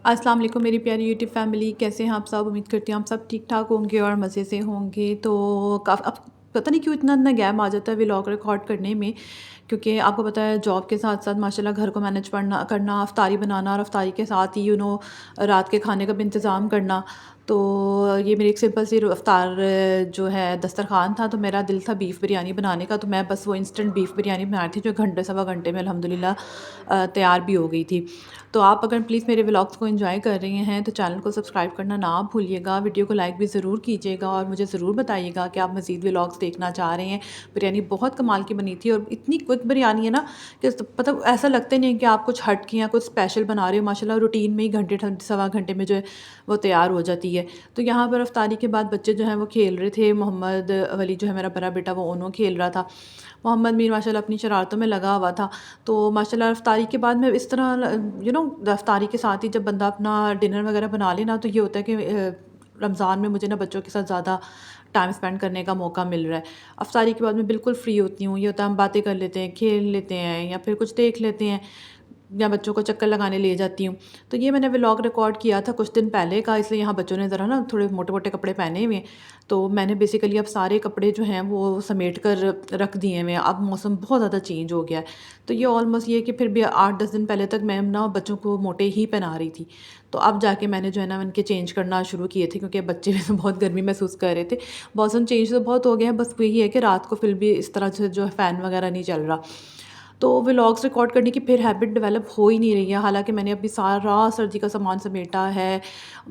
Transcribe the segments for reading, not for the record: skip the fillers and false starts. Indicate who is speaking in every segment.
Speaker 1: अस्सलाम वालेकुम मेरी प्यारी यूट्यूब फैमिली, कैसे हैं आप सब। उम्मीद करती हूँ आप सब ठीक ठाक होंगे और मज़े से होंगे। तो अब पता नहीं क्यों इतना इतना गैप आ जाता है व्लॉग रिकॉर्ड करने में, क्योंकि आपको पता है जॉब के साथ साथ माशाल्लाह घर को मैनेज करना करना अफ्तारी बनाना और अफ्तारी के साथ ही रात के खाने का भी इंतज़ाम करना। तो ये मेरी एक सिंपल सी अफ्तार जो है दस्तरखान था, तो मेरा दिल था बीफ़ बिरयानी बनाने का। तो मैं बस वो इंस्टेंट बीफ़ बिरयानी बना रही थी जो घंटे सवा घंटे में अल्हम्दुलिल्लाह तैयार भी हो गई थी। तो आप अगर प्लीज़ मेरे व्लॉग्स को एंजॉय कर रहे हैं तो चैनल को सब्सक्राइब करना ना भूलिएगा, वीडियो को लाइक भी ज़रूर कीजिएगा और मुझे ज़रूर बताइएगा कि आप मज़ीद व्लॉग्स देखना चाह रहे हैं। बिरयानी बहुत कमाल की बनी थी और इतनी क्विक बिरयानी है ना कि मतलब ऐसा लगता ही नहीं है कि आप कुछ हट के या कुछ स्पेशल बना रहे हो। माशाल्लाह रूटीन में ही घंटे सवा घंटे में जो है वो तैयार हो जाती है। तो यहाँ पर अफ्तारी के बाद बच्चे जो हैं वो खेल रहे थे। मोहम्मद वली जो है मेरा बड़ा बेटा वो ओनो खेल रहा था। मोहम्मद मीर माशाल्लाह अपनी शरारतों में लगा हुआ था। तो माशाल्लाह अफ्तारी के बाद मैं इस तरह अफ्तारी के साथ ही जब बंदा अपना डिनर वगैरह बना ले ना, तो ये होता है कि रमज़ान में मुझे ना बच्चों के साथ ज़्यादा टाइम स्पेंड करने का मौका मिल रहा है। अफ्तारी के बाद मैं बिल्कुल फ्री होती हूँ। ये होता है हम बातें कर लेते हैं, खेल लेते हैं या फिर कुछ देख लेते हैं या बच्चों को चक्कर लगाने ले जाती हूँ। तो ये मैंने व्लॉग रिकॉर्ड किया था कुछ दिन पहले का, इसलिए यहाँ बच्चों ने ज़रा ना थोड़े मोटे-मोटे कपड़े पहने हुए हैं। तो मैंने बेसिकली अब सारे कपड़े जो हैं वो समेट कर रख दिए हुए हैं। अब मौसम बहुत ज़्यादा चेंज हो गया है। तो ये ऑलमोस्ट ये है कि फिर भी 8-10 दिन पहले तक मैं ना बच्चों को मोटे ही पहना रही थी। तो अब जाके मैंने जो है ना उनके चेंज करना शुरू किए थे, क्योंकि बच्चे भी तो बहुत गर्मी महसूस कर रहे थे। मौसम चेंज तो बहुत हो गया है, बस वही है कि रात को फिर भी इस तरह से जो है फ़ैन वगैरह नहीं चल रहा। तो व्लॉग्स रिकॉर्ड करने की फिर हैबिट डेवलप हो ही नहीं रही है। हालाँकि मैंने अभी सारा सर्दी का सामान समेटा है।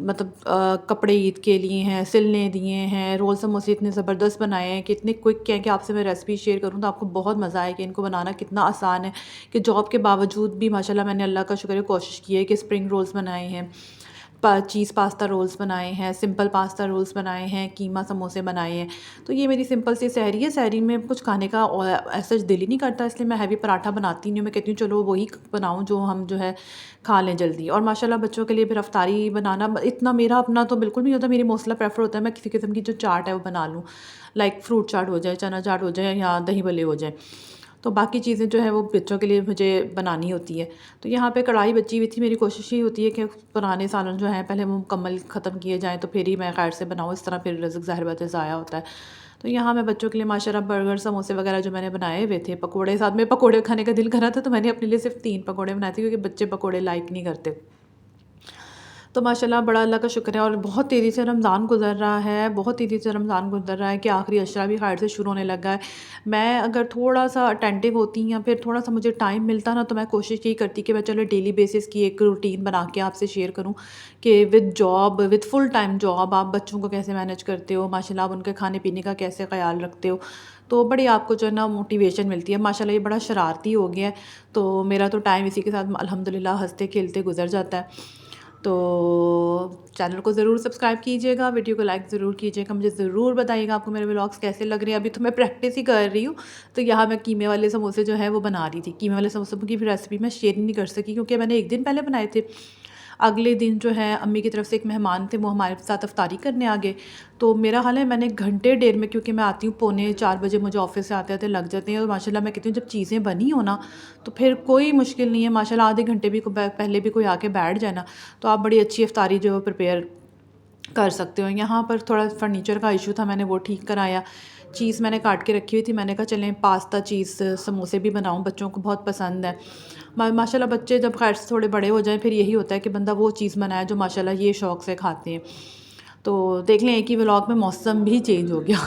Speaker 1: मतलब कपड़े ईद के लिए हैं, सिलने दिए हैं, रोल समोसे इतने ज़बरदस्त बनाए हैं कि इतने क्विक हैं कि आपसे मैं रेसिपी शेयर करूँ तो आपको बहुत मज़ा आए कि इनको बनाना कितना आसान है। कि जॉब के बावजूद भी माशाल्लाह मैंने अल्लाह का शुक्र है कोशिश की है कि स्प्रिंग रोल्स बनाए हैं, चीज़ पास्ता रोल्स बनाए हैं, सिंपल पास्ता रोल्स बनाए हैं, कीमा समोसे बनाए हैं। तो ये मेरी सिंपल सी सहरी है। सहरी में कुछ खाने का ऐसा दिल ही नहीं करता, इसलिए मैं हैवी पराठा बनाती नहीं हूँ। मैं कहती हूँ चलो वही बनाऊँ जो हम जो है खा लें जल्दी। और माशाल्लाह बच्चों के लिए फिर अफ्तारी बनाना इतना मेरा अपना तो बिल्कुल नहीं होता। मेरी मोस्टली प्रेफर होता है मैं किसी किस्म की जो चाट है वो बना लूँ। लाइक फ्रूट चाट हो जाए, चना चाट हो जाए या दही भल्ले हो जाए। तो बाकी चीज़ें जो है वो बच्चों के लिए मुझे बनानी होती है। तो यहाँ पे कढ़ाई बची हुई थी। मेरी कोशिश ये होती है कि पुराने सालन जो हैं पहले वो मुकम्मल ख़त्म किए जाएँ तो फिर ही मैं खैर से बनाऊँ। इस तरह फिर रिज़्क ज़ाहिर बात है ज़ाया होता है। तो यहाँ मैं बच्चों के लिए माशाल्लाह बर्गर समोसे वगैरह जो मैंने बनाए हुए थे, पकोड़े साथ में पकोड़े खाने का दिल कर रहा था तो मैंने अपने लिए सिर्फ़ 3 पकोड़े बनाए थे, क्योंकि बच्चे पकोड़े लाइक नहीं करते। तो माशाल्लाह बड़ा अल्लाह का शुक्र है और बहुत तेज़ी से रमज़ान गुज़र रहा है, बहुत तेज़ी से रमज़ान गुज़र रहा है कि आखिरी अशरा भी खैर से शुरू होने लगा है। मैं अगर थोड़ा-सा अटेंटिव होती या फिर थोड़ा-सा मुझे टाइम मिलता ना, तो मैं कोशिश यही करती कि मैं चलो डेली बेसिस की एक रूटीन बना के आपसे शेयर करूँ कि with job, with full time job आप बच्चों को कैसे मैनेज करते हो, माशाल्लाह आप उनके खाने-पीने का कैसे ख़्याल रखते हो। तो बड़ी आपको जो है ना मोटिवेशन मिलती है। माशाल्लाह ये बड़ा शरारती हो गया है, तो मेरा तो टाइम इसी के साथ अल्हम्दुलिल्लाह हँसते-खेलते गुज़र जाता है। तो चैनल को ज़रूर सब्सक्राइब कीजिएगा, वीडियो को लाइक ज़रूर कीजिएगा, मुझे ज़रूर बताइएगा आपको मेरे व्लॉग्स कैसे लग रहे हैं। अभी तो मैं प्रैक्टिस ही कर रही हूँ। तो यहाँ मैं कीमे वाले समोसे जो है वो बना रही थी। कीमे वाले समोसों की भी रेसिपी मैं शेयर ही नहीं कर सकी, क्योंकि मैंने एक दिन पहले बनाए थे। अगले दिन जो है अम्मी की तरफ से एक मेहमान थे, वो हमारे साथ इफ्तारी करने आ गए। तो मेरा हाल है मैंने घंटे डेढ़ में, क्योंकि मैं आती हूँ पौने 4 बजे, मुझे ऑफ़िस से आते-आते लग जाते हैं। और माशाल्लाह मैं कहती हूँ जब चीज़ें बनी हो ना तो फिर कोई मुश्किल नहीं है। माशाल्लाह आधे घंटे भी पहले भी कोई आके बैठ जाए ना, तो आप बड़ी अच्छी इफ्तारी जो है प्रिपेयर कर सकते हो। यहाँ पर थोड़ा फर्नीचर का इशू था, मैंने वो ठीक कराया। चीज़ मैंने काट के रखी हुई थी, मैंने कहा चलें पास्ता चीज़ समोसे भी बनाऊँ, बच्चों को बहुत पसंद है। माशाल्लाह बच्चे जब खैर से थोड़े बड़े हो जाएँ फिर यही होता है कि बंदा वो चीज़ बनाए जो माशाल्लाह ये शौक़ से खाते हैं। तो देख लें एक ही व्लॉग में मौसम भी चेंज हो गया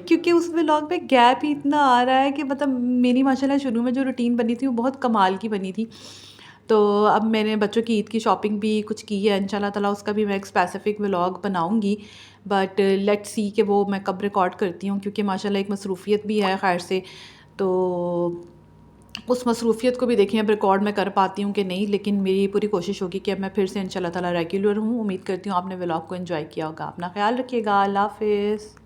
Speaker 1: क्योंकि उस व्लॉग में गैप ही इतना आ रहा है कि मतलब मेरी माशाल्लाह शुरू में जो रूटीन बनी थी वो बहुत कमाल की बनी थी। तो अब मैंने बच्चों की ईद की शॉपिंग भी कुछ की है, इंशाल्लाह ताला उसका भी मैं एक स्पेसिफ़िक व्लॉग बनाऊँगी। बट लेट्स सी कि वो मैं कब रिकॉर्ड करती हूँ, क्योंकि माशाल्लाह एक मसरूफ़ियत भी है खैर से। तो उस मसरूफ़ियत को भी देखें अब रिकॉर्ड मैं कर पाती हूँ कि नहीं, लेकिन मेरी पूरी कोशिश होगी कि अब मैं फिर से इंशाल्लाह ताला रेगुलर हूँ। उम्मीद करती हूँ आपने व्लॉग को एंजॉय किया होगा। अपना ख़्याल रखिएगा। अल्लाह हाफ़िज़।